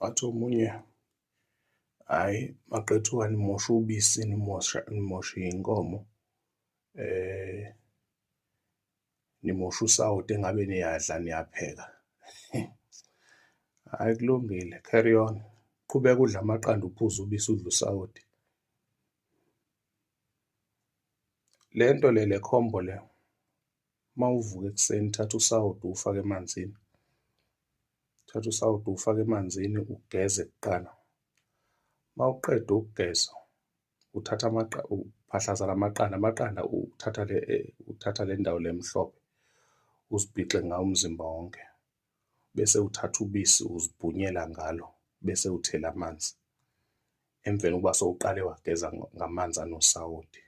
Wathi omunye, hhayi maqethuka nimosha ubisi, nimosha iy'nkomo, nimosha usawoti engabe niyadla niyapheka. Hhayi kulungile, carry on. Qhubeka udle amaqanda, uphuze ubisi, udle usawoti. Le nto le khombo le, uma uvuka ekuseni thatha usawoti uwufake emanzini. Thatha usawoti uwufake emanzini, ugeze kuqala. Uma uqeda ukugeza, uthatha uphahlaza amaqanda uthatha le ndawo le emhlophe, uzibhixe ngawo umzimba wonke. Bese uthatha ubisi uzibhunyela ngalo, bese uthela amanzi. Emveni kokuba sowuqale wageza ngamanzi anosawoti,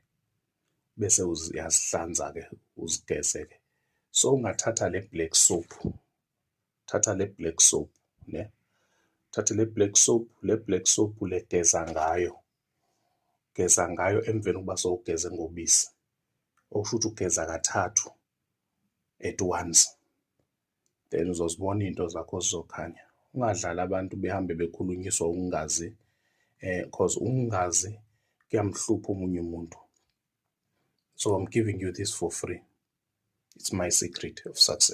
bese uyazihlanza-ke, uzigeze-ke. Ungathatha le black soap, thatha le black soap, ne? Thatha le black soap le geza ngayo. Geza ngayo emveni kokuba sowugeze ngobisi. Okusho ukuthi ugeza kathathu at once. Then uzozibona iy'nto zakho zizokhanya. Ungadlali abantu behambe bekhulunyiswa ukungazi, cause ukungazi kuyamhlupha omunye umuntu. So I'm giving you this for free. It's my secret of success.